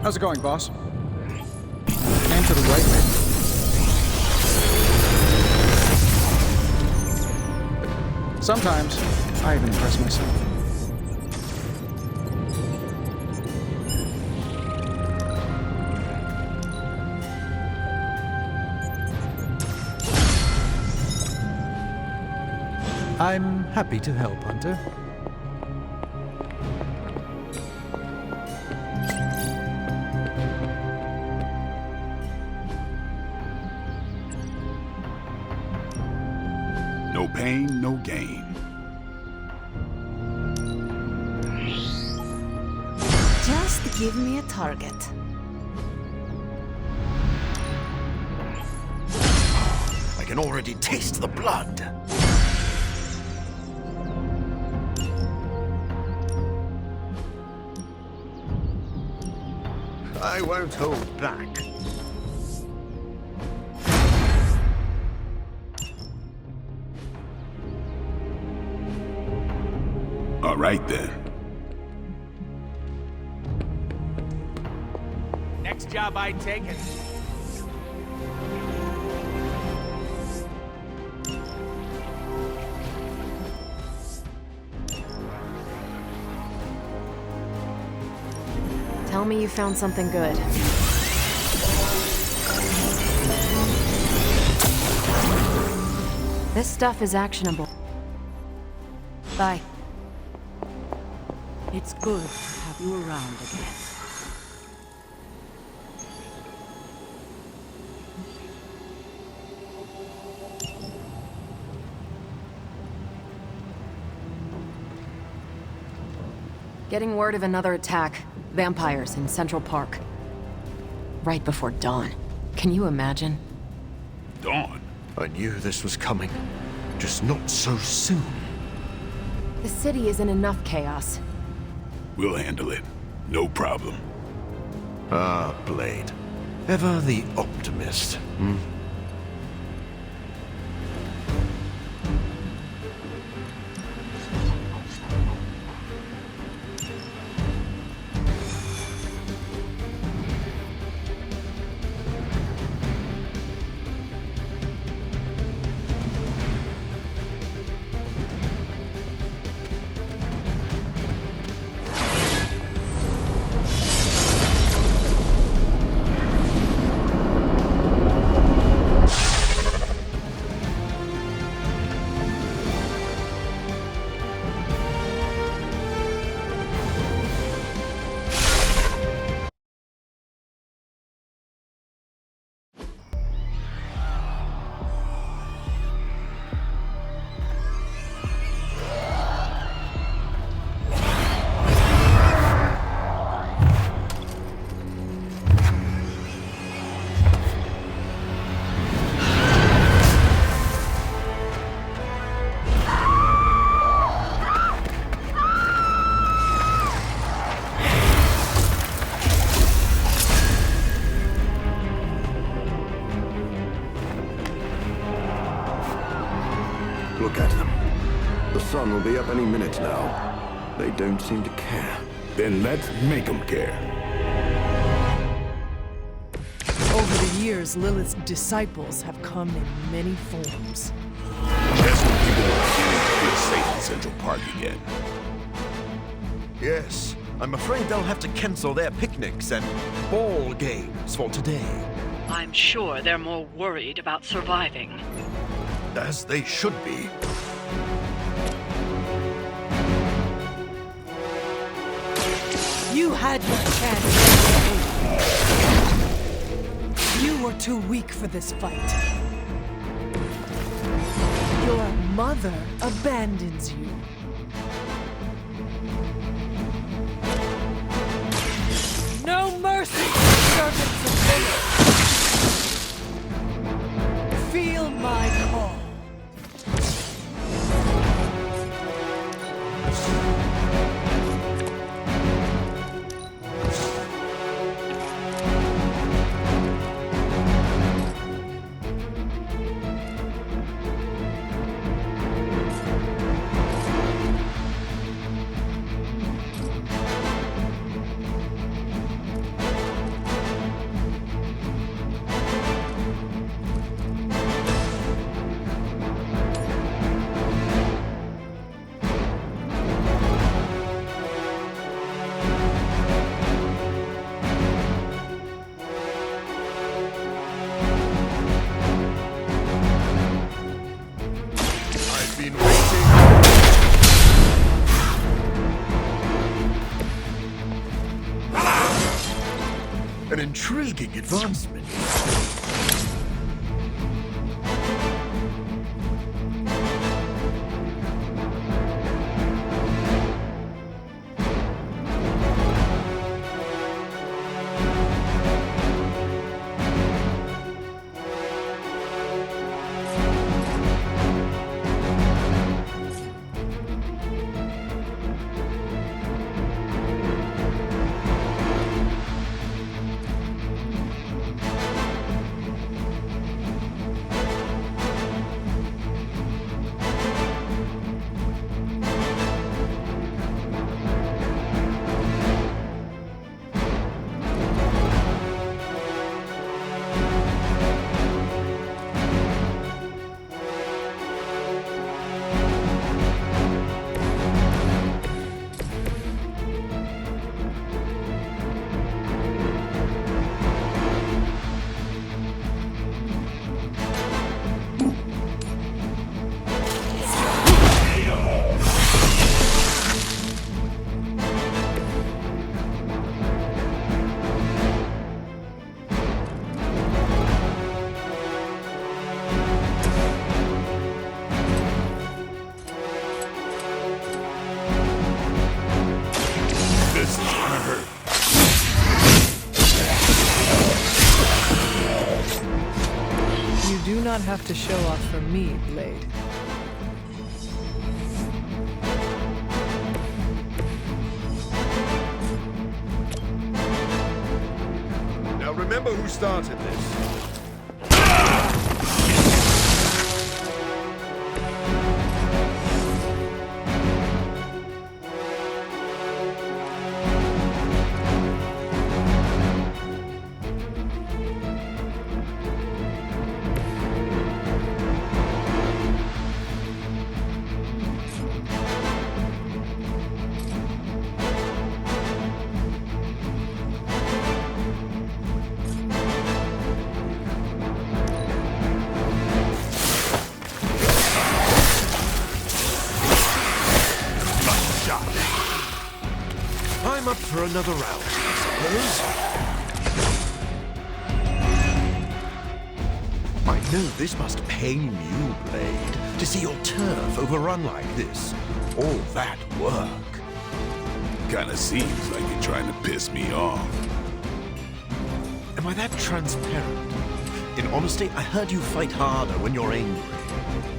How's it going, boss? Aim to the right, maybe. Sometimes, I even impress myself. I'm happy to help, Hunter. No pain, no gain. Just give me a target. I can already taste the blood. I won't hold back. All right, then. Next job I take it. Tell me you found something good. This stuff is actionable. Bye. It's good to have you around again. Getting word of another attack. Vampires in Central Park. Right before dawn. Can you imagine? Dawn. I knew this was coming, just not so soon. The city is in enough chaos. We'll handle it. No problem. Ah, Blade. Ever the optimist, hmm? Look at them. The sun will be up any minute now. They don't seem to care. Then let's make them care. Over the years, Lilith's disciples have come in many forms. Just when people were beginning to feel safe in Central Park again. Yes, I'm afraid they'll have to cancel their picnics and ball games for today. I'm sure they're more worried about surviving. As they should be. You had your chance. You were too weak for this fight. Your mother abandons you. No mercy for servants of Lilith. Feel my call. An intriguing advancement. You do not have to show off for me, Blade. Now remember who started this. I'm up for another round, I suppose. I know this must pain you, Blade, to see your turf overrun like this. All that work. Kinda seems like you're trying to piss me off. Am I that transparent? In honesty, I heard you fight harder when you're angry.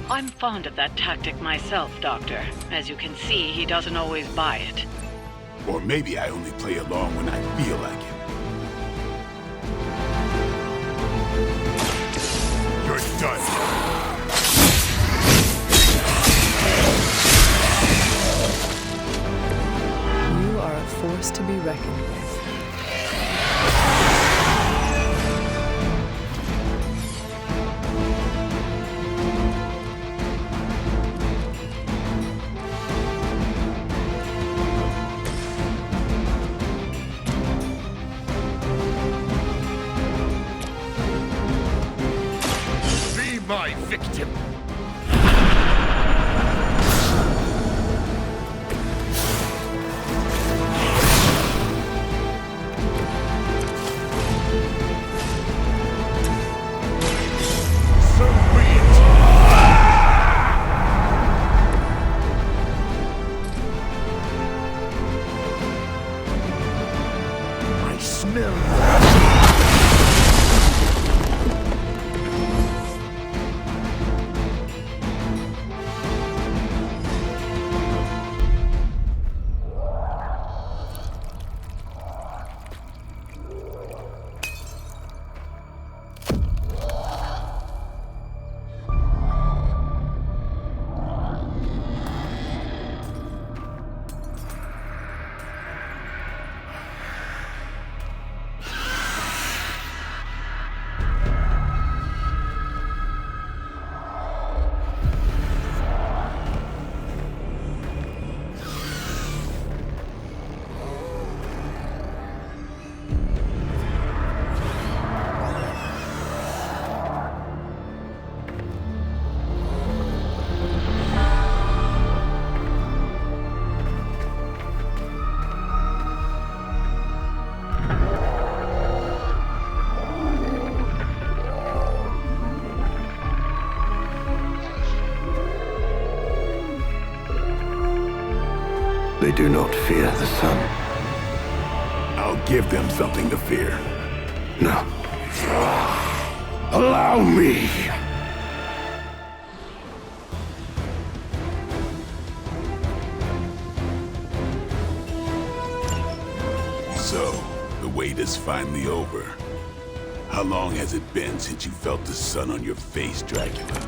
I'm fond of that tactic myself, Doctor. As you can see, he doesn't always buy it. Or maybe I only play along when I feel like it. You're done. You are a force to be reckoned with. My victim. So be it. I smell. They do not fear the sun. I'll give them something to fear. No. Allow me! So, the wait is finally over. How long has it been since you felt the sun on your face, Dracula?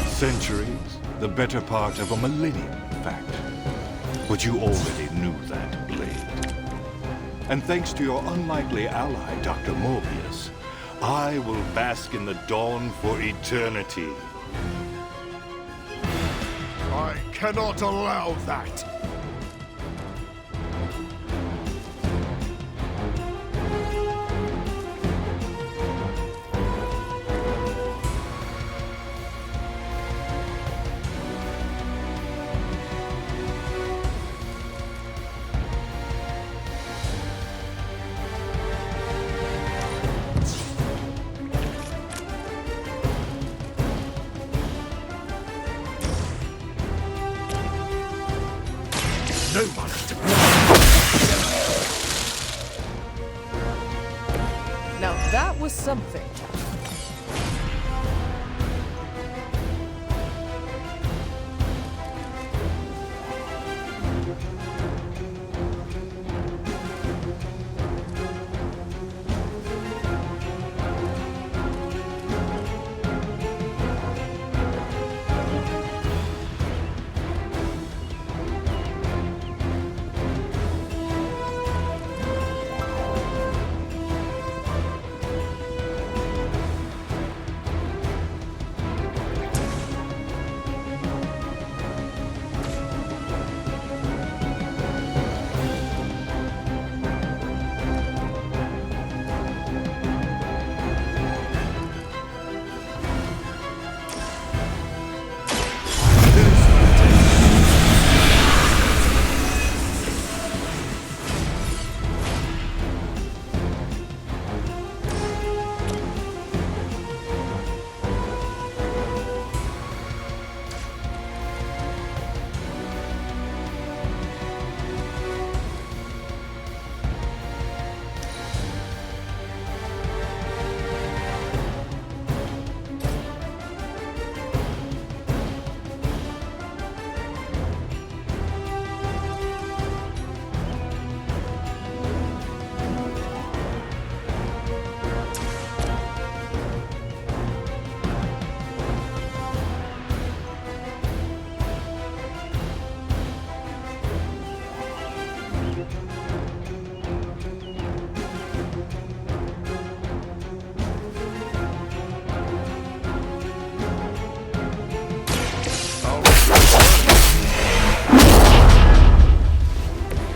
Centuries, the better part of a millennium, in fact. But you already knew that, Blade. And thanks to your unlikely ally, Dr. Morbius, I will bask in the dawn for eternity. I cannot allow that! No one is to blame. Now that was something.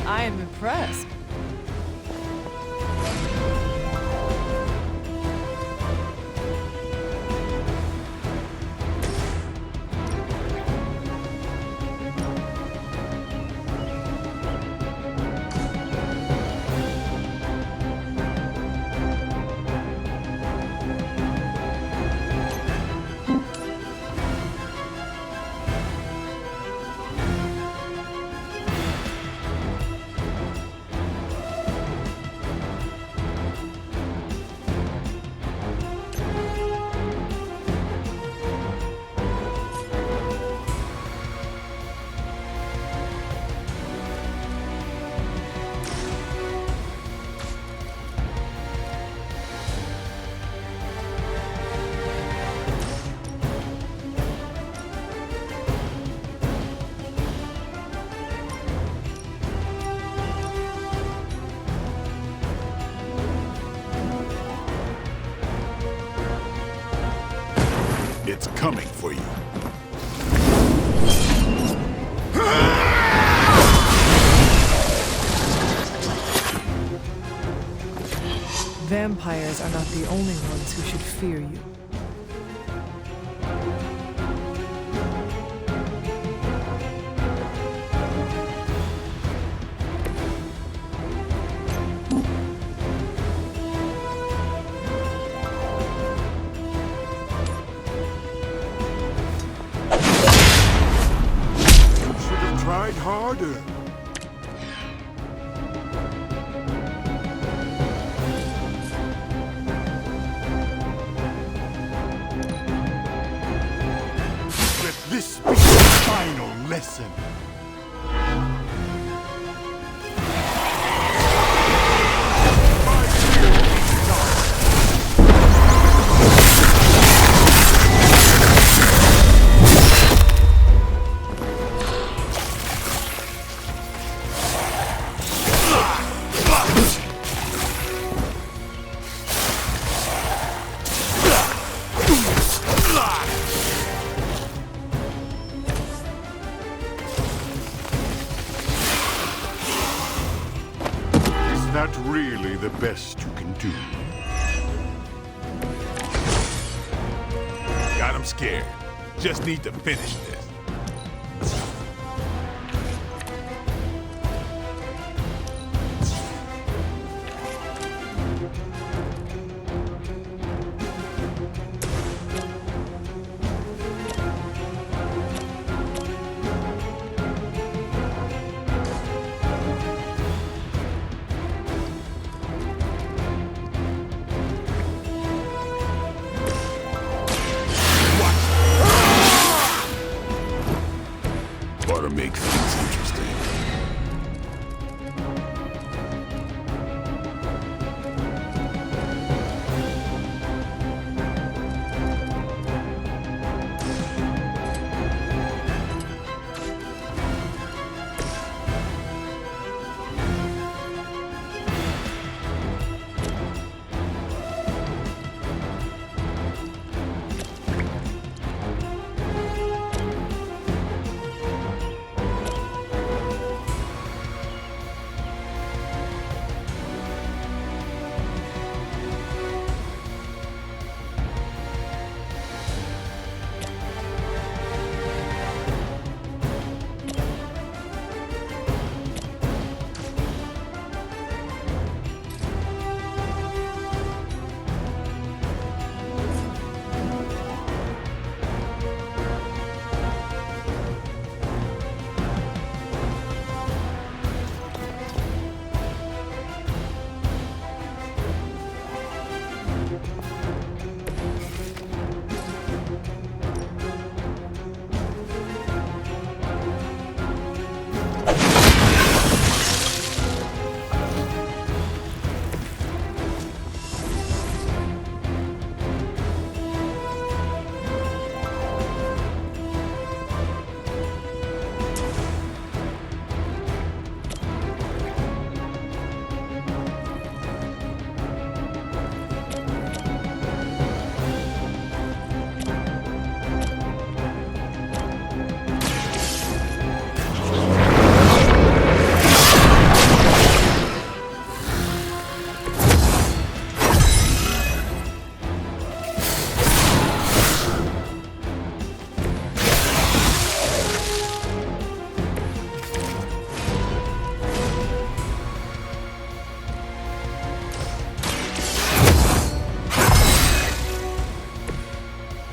I am impressed. It's coming for you. Vampires are not the only ones who should fear you. You should have tried hard. order! Let this be the final lesson. Is that really the best you can do? Got him scared. Just need to finish this. Ought to make things interesting.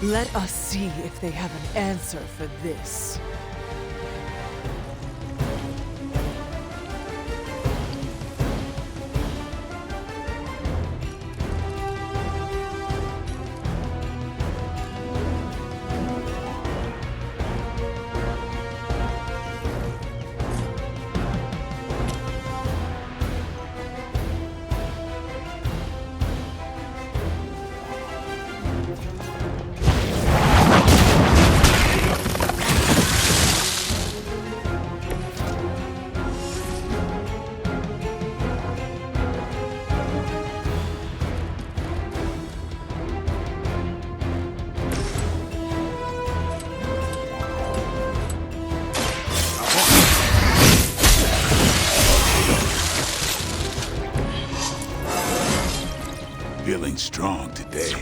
Let us see if they have an answer for this. Feeling strong today.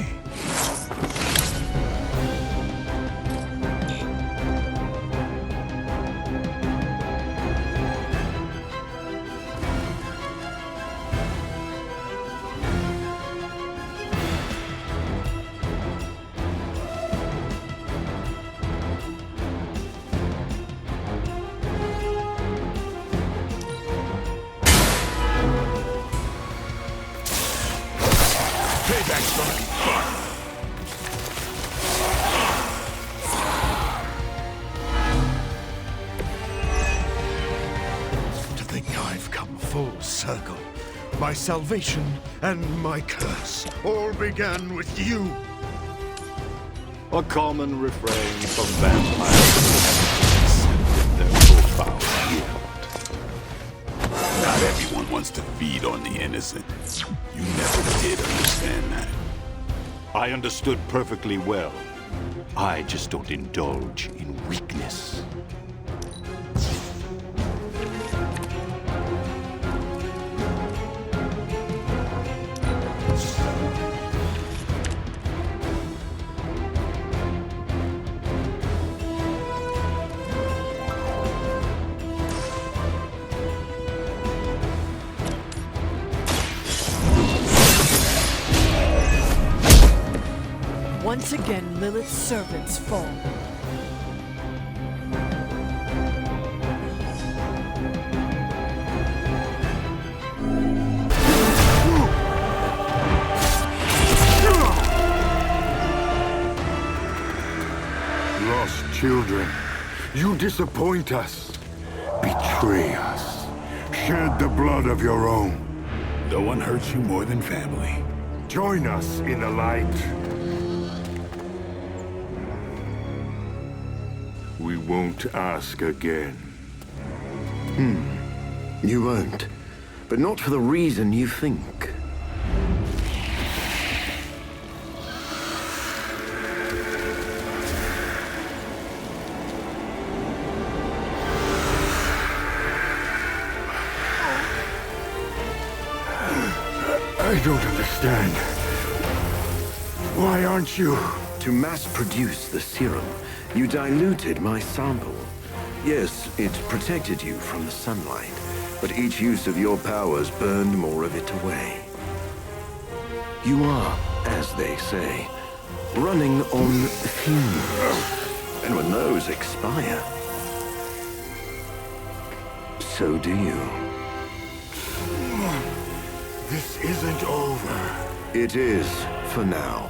To think I've come full circle. My salvation and my curse all began with you. A common refrain from vampires in their profound guilt. Not everyone wants to feed on the innocent. You never did understand that. I understood perfectly well. I just don't indulge in weakness. Once again, Lilith's servants fall. Lost children, you disappoint us, betray us, shed the blood of your own. No one hurts you more than family. Join us in the light. We won't ask again. You won't. But not for the reason you think. I don't understand. Why aren't you? To mass-produce the serum, you diluted my sample. Yes, it protected you from the sunlight, but each use of your powers burned more of it away. You are, as they say, running on fumes. And when those expire, so do you. This isn't over. It is, for now.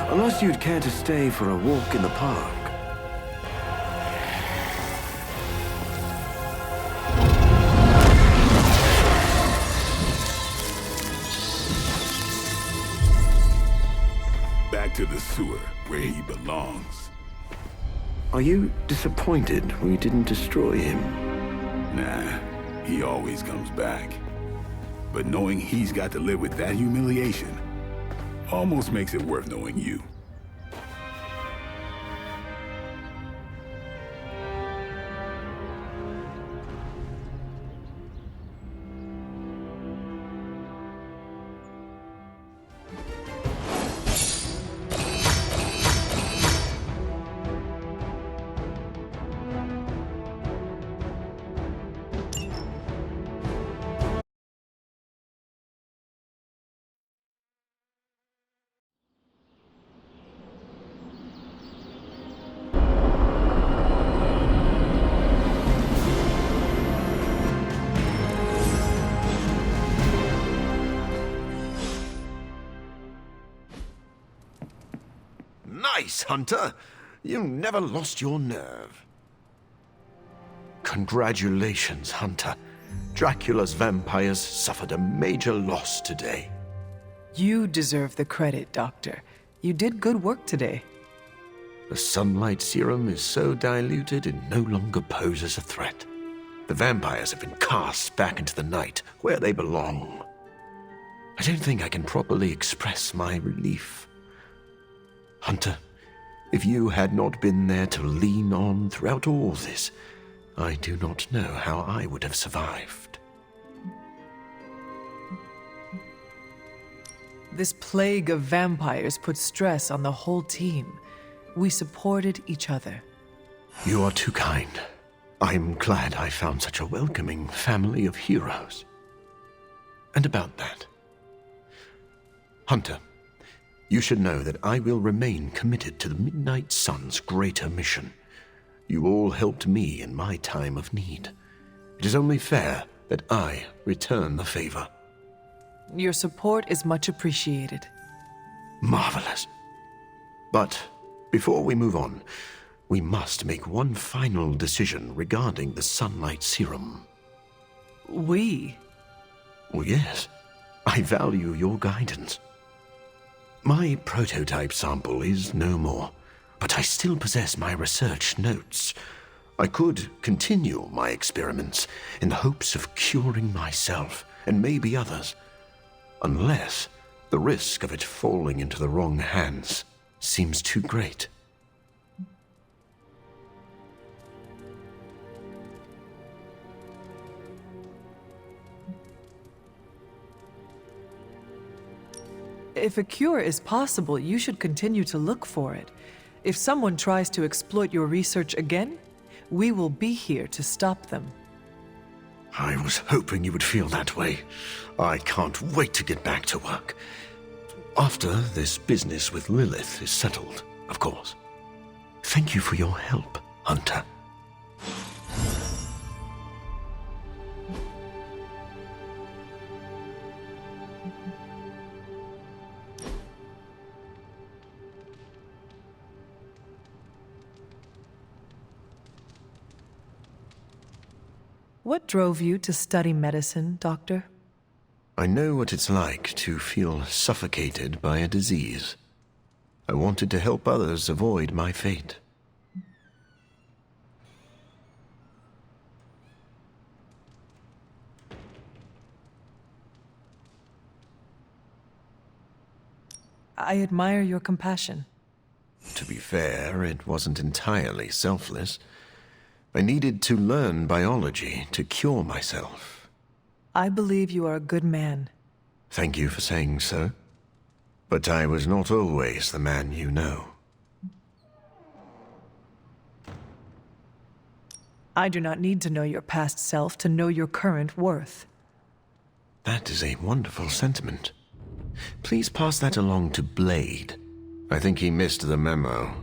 Unless you'd care to stay for a walk in the park. Back to the sewer, where he belongs. Are you disappointed we didn't destroy him? Nah, he always comes back. But knowing he's got to live with that humiliation almost makes it worth knowing you. Nice, Hunter! You never lost your nerve. Congratulations, Hunter. Dracula's vampires suffered a major loss today. You deserve the credit, Doctor. You did good work today. The sunlight serum is so diluted it no longer poses a threat. The vampires have been cast back into the night, where they belong. I don't think I can properly express my relief. Hunter, if you had not been there to lean on throughout all this, I do not know how I would have survived. This plague of vampires put stress on the whole team. We supported each other. You are too kind. I'm glad I found such a welcoming family of heroes. And about that, Hunter, you should know that I will remain committed to the Midnight Sun's greater mission. You all helped me in my time of need. It is only fair that I return the favor. Your support is much appreciated. Marvelous. But before we move on, we must make one final decision regarding the sunlight serum. We? Well, yes. I value your guidance. My prototype sample is no more, but I still possess my research notes. I could continue my experiments in the hopes of curing myself and maybe others, unless the risk of it falling into the wrong hands seems too great. If a cure is possible, you should continue to look for it. If someone tries to exploit your research again, we will be here to stop them. I was hoping you would feel that way. I can't wait to get back to work. After this business with Lilith is settled, of course. Thank you for your help, Hunter. What drove you to study medicine, Doctor? I know what it's like to feel suffocated by a disease. I wanted to help others avoid my fate. I admire your compassion. To be fair, it wasn't entirely selfless. I needed to learn biology to cure myself. I believe you are a good man. Thank you for saying so. But I was not always the man you know. I do not need to know your past self to know your current worth. That is a wonderful sentiment. Please pass that along to Blade. I think he missed the memo.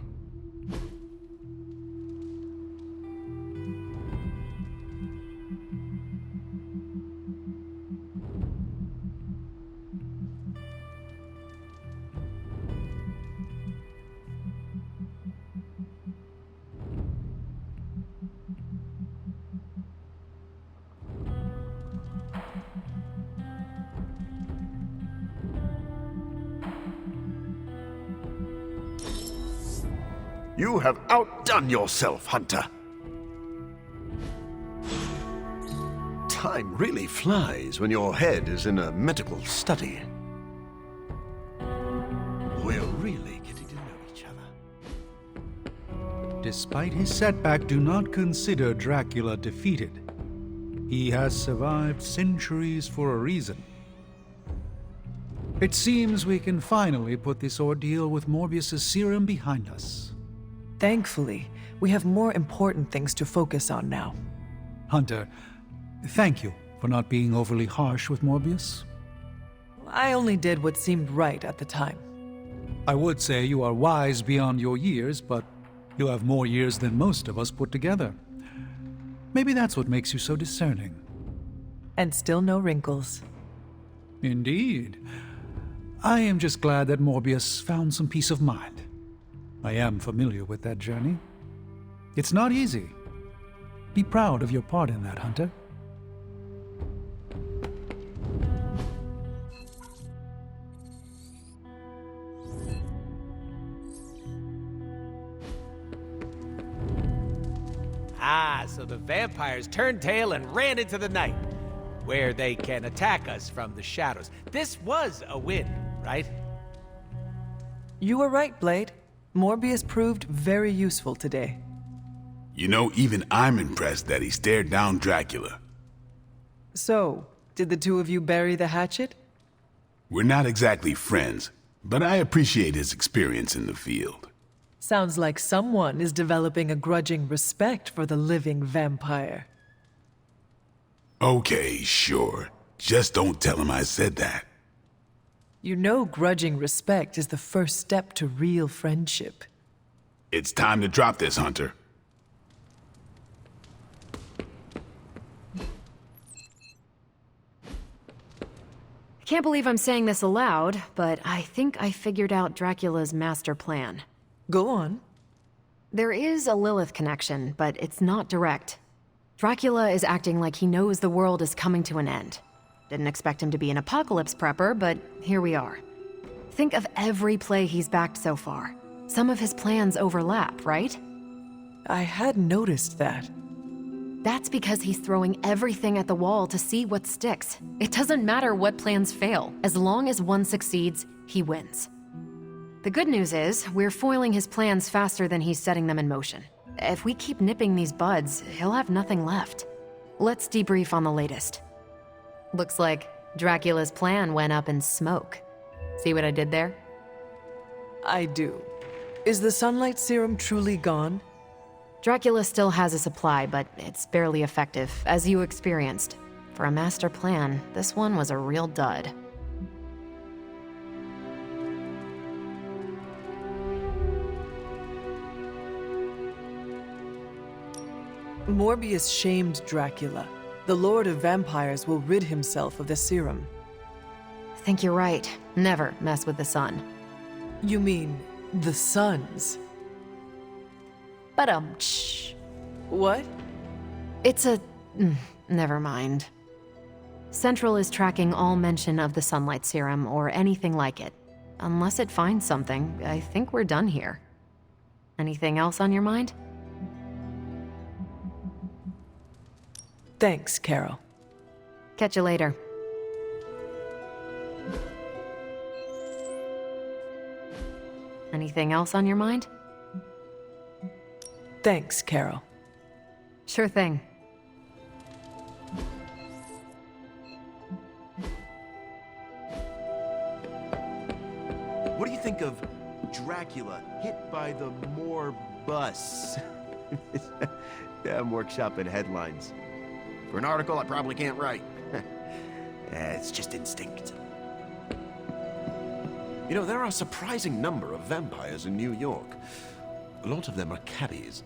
You have outdone yourself, Hunter. Time really flies when your head is in a medical study. We're really getting to know each other. Despite his setback, do not consider Dracula defeated. He has survived centuries for a reason. It seems we can finally put this ordeal with Morbius' serum behind us. Thankfully, we have more important things to focus on now. Hunter, thank you for not being overly harsh with Morbius. I only did what seemed right at the time. I would say you are wise beyond your years, but you have more years than most of us put together. Maybe that's what makes you so discerning. And still no wrinkles. Indeed. I am just glad that Morbius found some peace of mind. I am familiar with that journey. It's not easy. Be proud of your part in that, Hunter. Ah, so the vampires turned tail and ran into the night, where they can attack us from the shadows. This was a win, right? You were right, Blade. Morbius proved very useful today. You know, even I'm impressed that he stared down Dracula. So, did the two of you bury the hatchet? We're not exactly friends, but I appreciate his experience in the field. Sounds like someone is developing a grudging respect for the living vampire. Okay, sure. Just don't tell him I said that. You know grudging respect is the first step to real friendship. It's time to drop this, Hunter. Can't believe I'm saying this aloud, but I think I figured out Dracula's master plan. Go on. There is a Lilith connection, but it's not direct. Dracula is acting like he knows the world is coming to an end. Didn't expect him to be an apocalypse prepper, but here we are. Think of every play he's backed so far. Some of his plans overlap, right? I had noticed that. That's because he's throwing everything at the wall to see what sticks. It doesn't matter what plans fail. As long as one succeeds, he wins. The good news is, we're foiling his plans faster than he's setting them in motion. If we keep nipping these buds, he'll have nothing left. Let's debrief on the latest. Looks like Dracula's plan went up in smoke. See what I did there? I do. Is the sunlight serum truly gone? Dracula still has a supply, but it's barely effective, as you experienced. For a master plan, this one was a real dud. Morbius shamed Dracula. The Lord of Vampires will rid himself of the serum. Think you're right. Never mess with the sun. You mean the suns? Shh. What? It's a... never mind. Central is tracking all mention of the sunlight serum or anything like it. Unless it finds something, I think we're done here. Anything else on your mind? Thanks, Carol. Catch you later. Anything else on your mind? Thanks, Carol. Sure thing. What do you think of Dracula hit by the Morbus? I'm workshopping headlines. For an article I probably can't write. It's just instinct. You know, there are a surprising number of vampires in New York. A lot of them are cabbies.